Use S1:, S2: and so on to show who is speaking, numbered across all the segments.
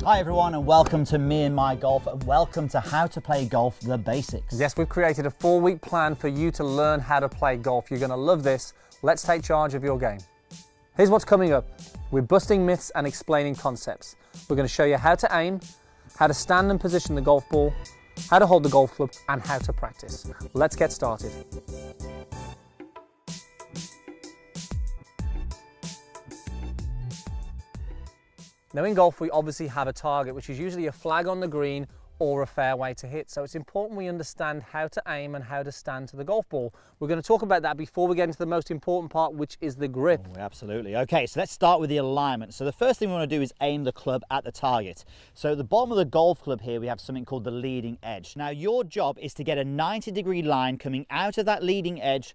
S1: Hi everyone, and welcome to Me and My Golf, and welcome to How to Play Golf, the Basics.
S2: Yes, we've created a 4-week plan for you to learn how to play golf. You're going to love this. Let's take charge of your game. Here's what's coming up. We're busting myths and explaining concepts. We're going to show you how to aim, how to stand and position the golf ball, how to hold the golf club, and how to practice. Let's get started. Now in golf, we obviously have a target, which is usually a flag on the green or a fairway to hit. So it's important we understand how to aim and how to stand to the golf ball. We're going to talk about that before we get into the most important part, which is the grip.
S1: Oh, absolutely. Okay, so let's start with the alignment. So the first thing we want to do is aim the club at the target. So at the bottom of the golf club here, we have something called the leading edge. Now your job is to get a 90-degree line coming out of that leading edge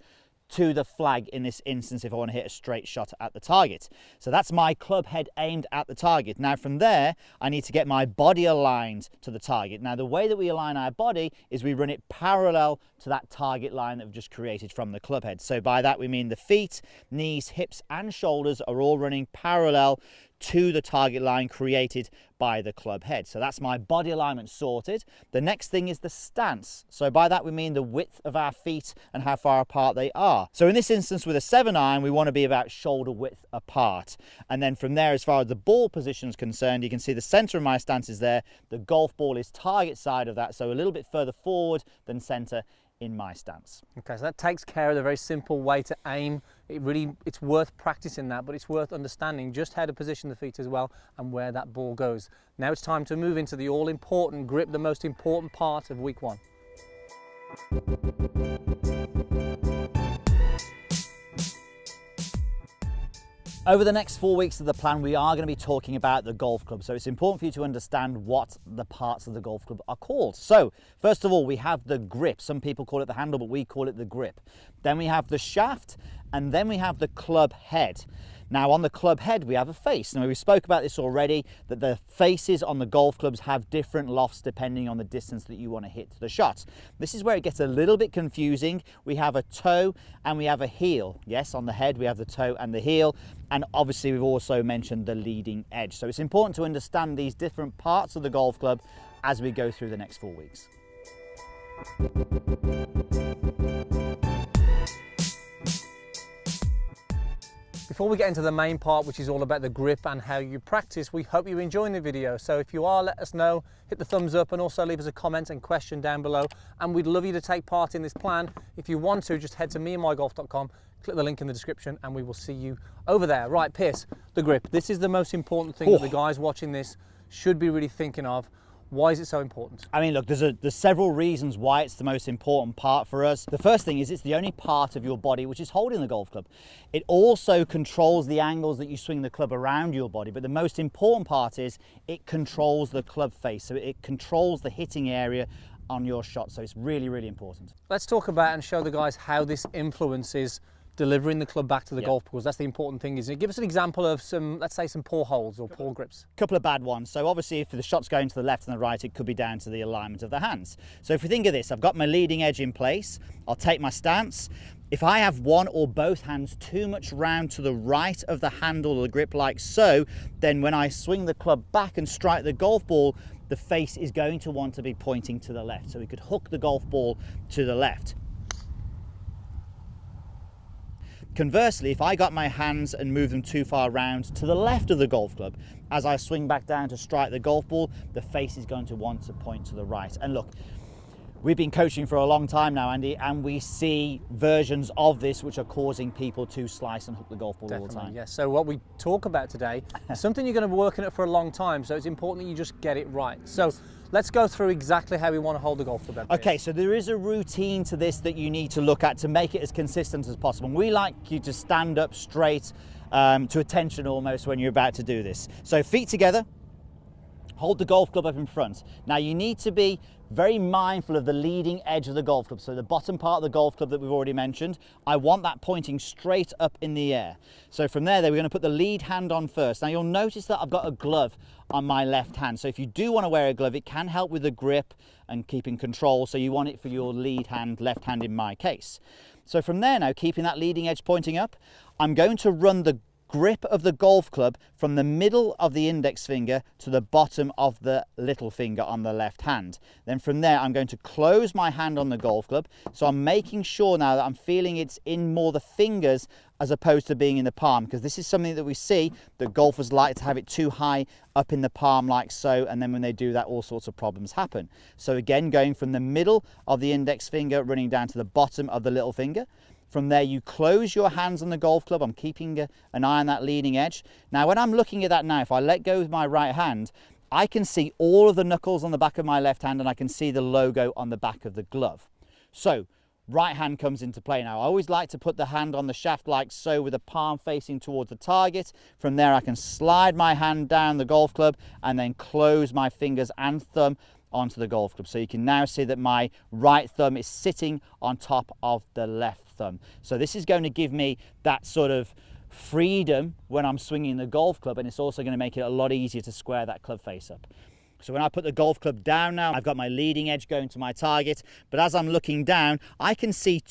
S1: to the flag in this instance if I want to hit a straight shot at the target. So that's my club head aimed at the target. Now from there, I need to get my body aligned to the target. Now the way that we align our body is we run it parallel to that target line that we've just created from the club head. So by that we mean the feet, knees, hips and shoulders are all running parallel to the target line created by the club head. So that's my body alignment sorted. The next thing is the stance. So by that we mean the width of our feet and how far apart they are. So in this instance with a 7-iron, we want to be about shoulder width apart. And then from there, as far as the ball position is concerned, you can see the center of my stance is there. The golf ball is target side of that, so a little bit further forward than center in my stance.
S2: Okay, so that takes care of the very simple way to aim. It's worth practicing that, but it's worth understanding just how to position the feet as well and where that ball goes. Now it's time to move into the all-important grip, the most important part of week 1.
S1: Over the next 4 weeks of the plan, we are going to be talking about the golf club. So it's important for you to understand what the parts of the golf club are called. So first of all, we have the grip. Some people call it the handle, but we call it the grip. Then we have the shaft, and then we have the club head. Now on the club head, we have a face. Now we spoke about this already, that the faces on the golf clubs have different lofts depending on the distance that you want to hit the shot. This is where it gets a little bit confusing. We have a toe and we have a heel. Yes, on the head we have the toe and the heel. And obviously we've also mentioned the leading edge. So it's important to understand these different parts of the golf club as we go through the next 4 weeks.
S2: Before we get into the main part, which is all about the grip and how you practice, we hope you're enjoying the video. So if you are, let us know, hit the thumbs up and also leave us a comment and question down below. And we'd love you to take part in this plan. If you want to, just head to meandmygolf.com, click the link in the description and we will see you over there. Right, Pierce, the grip. This is the most important thing that the guys watching this should be really thinking of. Why is it so important?
S1: I mean, look, there's several reasons why it's the most important part for us. The first thing is it's the only part of your body which is holding the golf club. It also controls the angles that you swing the club around your body, but the most important part is it controls the club face. So it controls the hitting area on your shot. So it's really, really important.
S2: Let's talk about and show the guys how this influences delivering the club back to the golf balls. That's the important thing, isn't it? Give us an example of some, let's say, some poor holds or poor grips.
S1: A couple of bad ones. So obviously if the shot's going to the left and the right, it could be down to the alignment of the hands. So if we think of this, I've got my leading edge in place. I'll take my stance. If I have one or both hands too much round to the right of the handle or the grip like so, then when I swing the club back and strike the golf ball, the face is going to want to be pointing to the left. So we could hook the golf ball to the left. Conversely, if I got my hands and moved them too far round to the left of the golf club, as I swing back down to strike the golf ball, the face is going to want to point to the right. And look, we've been coaching for a long time now, Andy, and we see versions of this which are causing people to slice and hook the golf ball all the time.
S2: Yes. So what we talk about today is something you're going to be working at for a long time, so it's important that you just get it right. So let's go through exactly how we want to hold the golf club.
S1: Okay, so there is a routine to this that you need to look at to make it as consistent as possible. And we like you to stand up straight to attention almost when you're about to do this. So feet together, hold the golf club up in front. Now you need to be very mindful of the leading edge of the golf club. So the bottom part of the golf club that we've already mentioned, I want that pointing straight up in the air. So from there, we're going to put the lead hand on first. Now you'll notice that I've got a glove on my left hand. So if you do want to wear a glove, it can help with the grip and keeping control. So you want it for your lead hand, left hand in my case. So from there now, keeping that leading edge pointing up, I'm going to run the grip of the golf club from the middle of the index finger to the bottom of the little finger on the left hand. Then from there, I'm going to close my hand on the golf club. So I'm making sure now that I'm feeling it's in more the fingers as opposed to being in the palm, because this is something that we see that golfers like to have it too high up in the palm like so, and then when they do that, all sorts of problems happen. So again, going from the middle of the index finger, running down to the bottom of the little finger. From there, you close your hands on the golf club. I'm keeping an eye on that leading edge. Now, when I'm looking at that now, if I let go with my right hand, I can see all of the knuckles on the back of my left hand, and I can see the logo on the back of the glove. So, right hand comes into play now. I always like to put the hand on the shaft like so, with the palm facing towards the target. From there, I can slide my hand down the golf club and then close my fingers and thumb onto the golf club. So you can now see that my right thumb is sitting on top of the left thumb. So this is going to give me that sort of freedom when I'm swinging the golf club, and it's also going to make it a lot easier to square that club face up. So when I put the golf club down now, I've got my leading edge going to my target, but as I'm looking down, I can see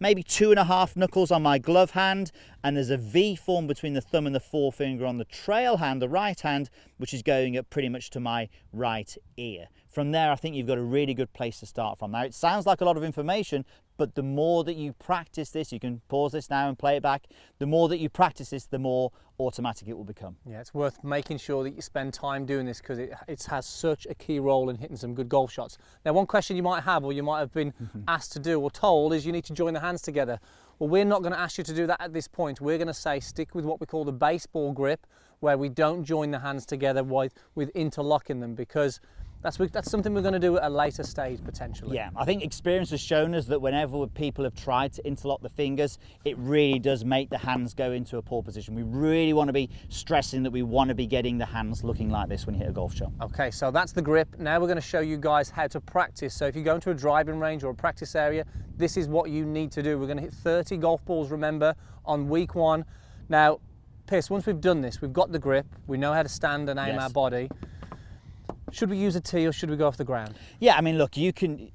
S1: maybe 2.5 knuckles on my glove hand, and there's a V form between the thumb and the forefinger on the trail hand, the right hand, which is going up pretty much to my right ear. From there, I think you've got a really good place to start from. Now, it sounds like a lot of information, but the more that you practice this, you can pause this now and play it back, the more that you practice this, the more automatic it will become.
S2: Yeah, it's worth making sure that you spend time doing this, because it has such a key role in hitting some good golf shots. Now, one question you might have, or you might have been asked to do or told, is you need to join the hands together. Well, we're not going to ask you to do that at this point. We're going to say stick with what we call the baseball grip, where we don't join the hands together with interlocking them, because that's something we're going to do at a later stage potentially.
S1: Yeah, I think experience has shown us that whenever people have tried to interlock the fingers, it really does make the hands go into a poor position. We really want to be stressing that we want to be getting the hands looking like this when you hit a golf shot.
S2: Okay, so that's the grip. Now we're going to show you guys how to practice. So if you go into a driving range or a practice area, this is what you need to do. We're going to hit 30 golf balls, remember, on week 1. Now, Piers, once we've done this, we've got the grip, we know how to stand and aim our body. Should we use a tee or should we go off the ground? Yeah,
S1: I mean, look, you can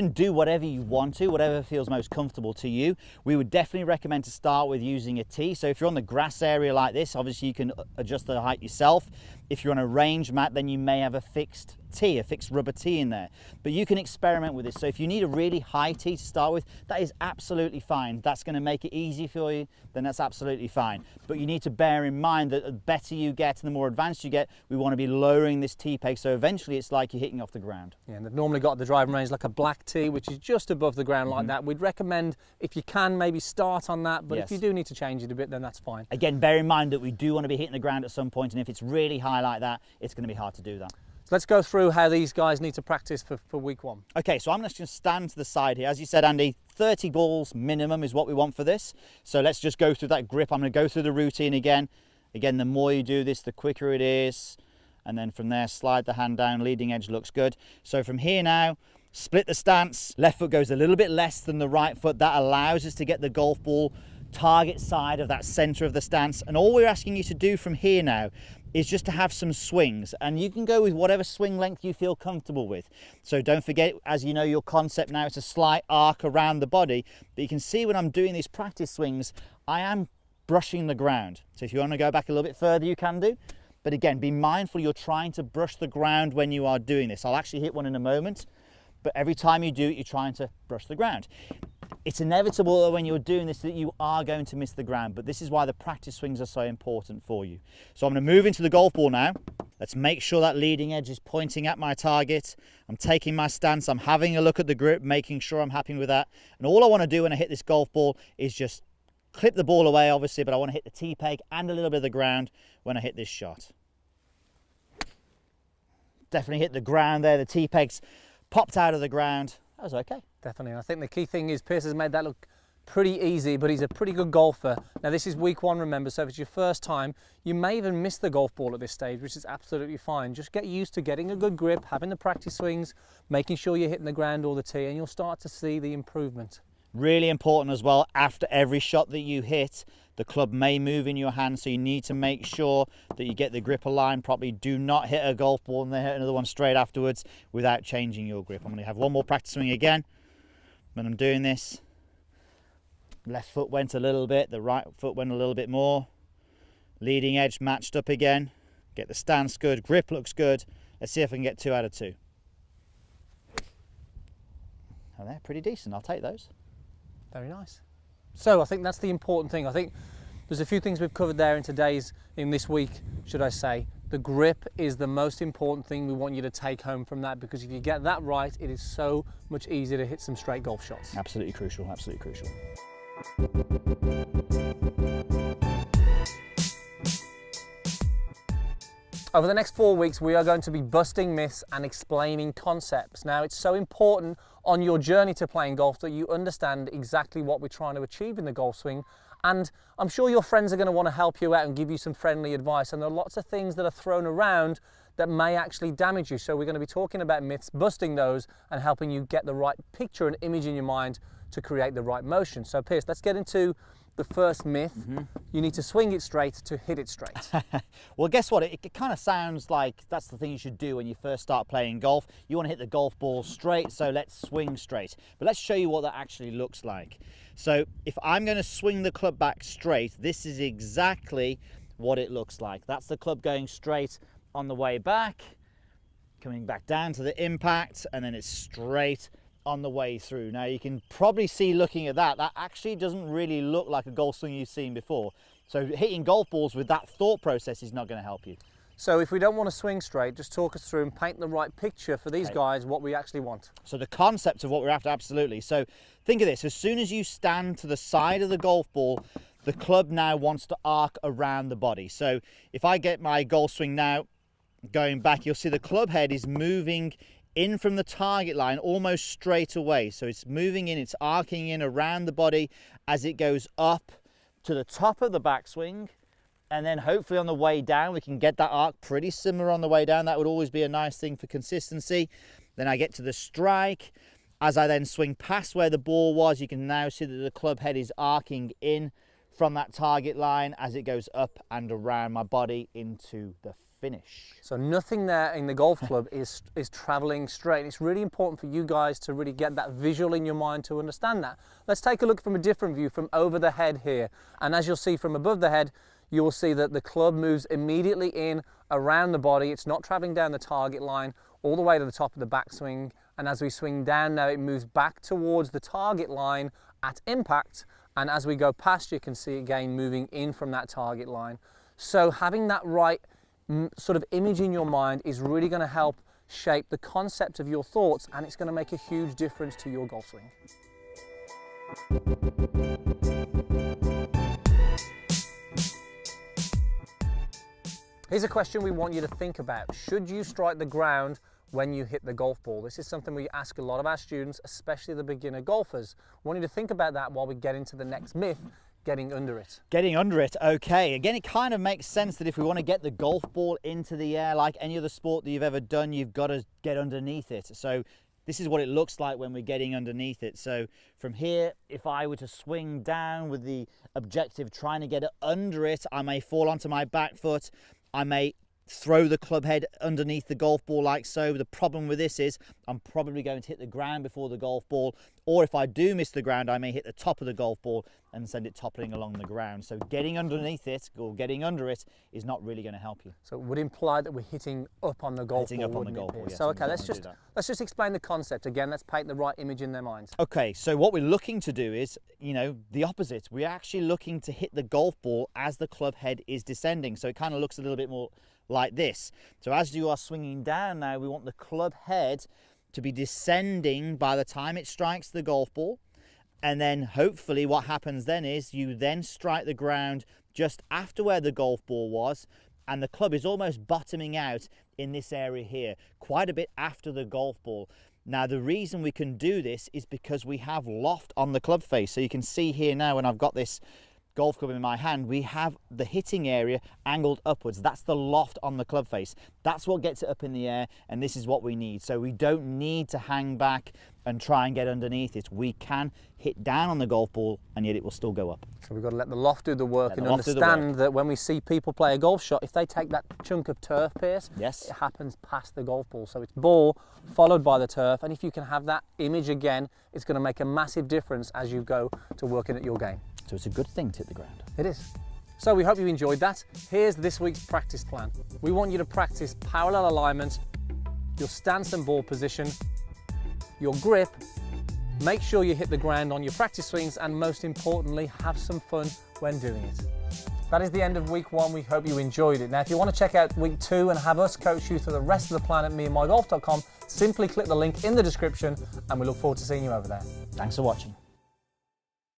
S1: do whatever you want to, whatever feels most comfortable to you. We would definitely recommend to start with using a tee. So if you're on the grass area like this, obviously you can adjust the height yourself. If you're on a range mat, then you may have a fixed tee, a fixed rubber tee in there. But you can experiment with this. So if you need a really high tee to start with, that is absolutely fine. That's going to make it easy for you, then that's absolutely fine. But you need to bear in mind that the better you get and the more advanced you get, we want to be lowering this tee peg. So eventually it's like you're hitting off the ground.
S2: Yeah, and they've normally got the driving range like a black tee, which is just above the ground like that. We'd recommend, if you can, maybe start on that. But if you do need to change it a bit, then that's fine.
S1: Again, bear in mind that we do want to be hitting the ground at some point, and if it's really high like that, it's going to be hard to do that.
S2: So let's go through how these guys need to practice for week 1.
S1: Okay, so I'm just going to stand to the side here. As you said, Andy, 30 balls minimum is what we want for this. So let's just go through that grip. I'm going to go through the routine again. Again, the more you do this, the quicker it is. And then from there, slide the hand down. Leading edge looks good. So from here now, split the stance. Left foot goes a little bit less than the right foot. That allows us to get the golf ball target side of that center of the stance. And all we're asking you to do from here now is just to have some swings, and you can go with whatever swing length you feel comfortable with. So don't forget, as you know your concept now, it's a slight arc around the body, but you can see when I'm doing these practice swings, I am brushing the ground. So if you want to go back a little bit further, you can do. But again, be mindful you're trying to brush the ground when you are doing this. I'll actually hit one in a moment, but every time you do it, you're trying to brush the ground. It's inevitable that when you're doing this that you are going to miss the ground, but this is why the practice swings are so important for you. So I'm going to move into the golf ball now. Let's make sure that leading edge is pointing at my target. I'm taking my stance, I'm having a look at the grip, making sure I'm happy with that. And all I want to do when I hit this golf ball is just clip the ball away, obviously, but I want to hit the tee peg and a little bit of the ground when I hit this shot. Definitely hit the ground there, the tee pegs popped out of the ground. That was okay.
S2: Definitely. And I think the key thing is Piers has made that look pretty easy, but he's a pretty good golfer. Now this is week 1, remember, so if it's your first time, you may even miss the golf ball at this stage, which is absolutely fine. Just get used to getting a good grip, having the practice swings, making sure you're hitting the ground or the tee, and you'll start to see the improvement.
S1: Really important as well, after every shot that you hit, the club may move in your hand, so you need to make sure that you get the grip aligned properly. Do not hit a golf ball and then hit another one straight afterwards without changing your grip. I'm going to have one more practice swing again. When I'm doing this, Left foot went a little bit, the right foot went a little bit more. Leading edge matched up again. Get the stance good, grip looks good. Let's see if I can get 2 out of 2. And they're pretty decent, I'll take those.
S2: Very nice. So I think that's the important thing. I think there's a few things we've covered there in this week, should I say. The grip is the most important thing we want you to take home from that, because if you get that right, it is so much easier to hit some straight golf shots.
S1: Absolutely crucial, absolutely crucial.
S2: Over the next 4 weeks, we are going to be busting myths and explaining concepts. Now, it's so important on your journey to playing golf that you understand exactly what we're trying to achieve in the golf swing. And I'm sure your friends are going to want to help you out and give you some friendly advice. And there are lots of things that are thrown around that may actually damage you. So we're going to be talking about myths, busting those, and helping you get the right picture and image in your mind to create the right motion. So Piers, let's get into the first myth. You need to swing it straight to hit it straight.
S1: Well, guess what? It kind of sounds like that's the thing you should do when you first start playing golf. You want to hit the golf ball straight, so let's swing straight. But let's show you what that actually looks like. So if I'm going to swing the club back straight, this is exactly what it looks like. That's the club going straight on the way back, coming back down to the impact, and then it's straight on the way through. Now you can probably see, looking at that actually doesn't really look like a golf swing you've seen before. So hitting golf balls with that thought process is not going to help you.
S2: So if we don't want to swing straight, just talk us through and paint the right picture for these guys, what we actually want.
S1: So the concept of what we're after, absolutely. So think of this, as soon as you stand to the side of the golf ball, the club now wants to arc around the body. So if I get my golf swing now going back, you'll see the club head is moving in from the target line almost straight away. So it's moving in, it's arcing in around the body as it goes up to the top of the backswing, and then hopefully on the way down we can get that arc pretty similar on the way down. That would always be a nice thing for consistency. Then I get to the strike. As I then swing past where the ball was, you can now see that the club head is arcing in from that target line as it goes up and around my body into the finish.
S2: So nothing there in the golf club is traveling straight. It's really important for you guys to really get that visual in your mind to understand that. Let's take a look from a different view, from over the head here. And as you'll see from above the head, you will see that the club moves immediately in around the body. It's not traveling down the target line all the way to the top of the backswing. And as we swing down now, it moves back towards the target line at impact. And as we go past, you can see again moving in from that target line. So having that right sort of image in your mind is really going to help shape the concept of your thoughts, and it's going to make a huge difference to your golf swing. Here's a question we want you to think about. Should you strike the ground when you hit the golf ball? This is something we ask a lot of our students, especially the beginner golfers. We want you to think about that while we get into the next myth, getting under it.
S1: Getting under it, okay. Again, it kind of makes sense that if we want to get the golf ball into the air, like any other sport that you've ever done, you've got to get underneath it. So this is what it looks like when we're getting underneath it. So from here, if I were to swing down with the objective trying to get it under it, I may fall onto my back foot. I may throw the club head underneath the golf ball like so. The problem with this is I'm probably going to hit the ground before the golf ball, or if I do miss the ground, I may hit the top of the golf ball and send it toppling along the ground. So getting underneath it or getting under it is not really going to help you.
S2: So it would imply that we're hitting up on the golf ball.
S1: Hitting up on the golf ball, yes.
S2: So okay, let's just explain the concept again. Let's paint the right image in their minds.
S1: Okay, so what we're looking to do is, the opposite. We're actually looking to hit the golf ball as the club head is descending. So it kind of looks a little bit more like this. So as you are swinging down now, we want the club head to be descending by the time it strikes the golf ball. And then hopefully what happens then is you then strike the ground just after where the golf ball was, and the club is almost bottoming out in this area here, quite a bit after the golf ball. Now the reason we can do this is because we have loft on the club face. So you can see here now when I've got this golf club in my hand, we have the hitting area angled upwards. That's the loft on the club face. That's what gets it up in the air, and this is what we need. So we don't need to hang back and try and get underneath it. We can hit down on the golf ball and yet it will still go up.
S2: So we've got to let the loft do the work and understand that when we see people play a golf shot, if they take that chunk of turf, Pierce,
S1: yes,
S2: it happens past the golf ball. So it's ball followed by the turf, and if you can have that image again, it's going to make a massive difference as you go to working at your game.
S1: So it's a good thing to hit the ground.
S2: It is. So we hope you enjoyed that. Here's this week's practice plan. We want you to practice parallel alignment, your stance and ball position, your grip, make sure you hit the ground on your practice swings, and most importantly, have some fun when doing it. That is the end of week 1. We hope you enjoyed it. Now, if you want to check out week 2 and have us coach you through the rest of the plan at meandmygolf.com, simply click the link in the description, and we look forward to seeing you over there.
S1: Thanks for watching.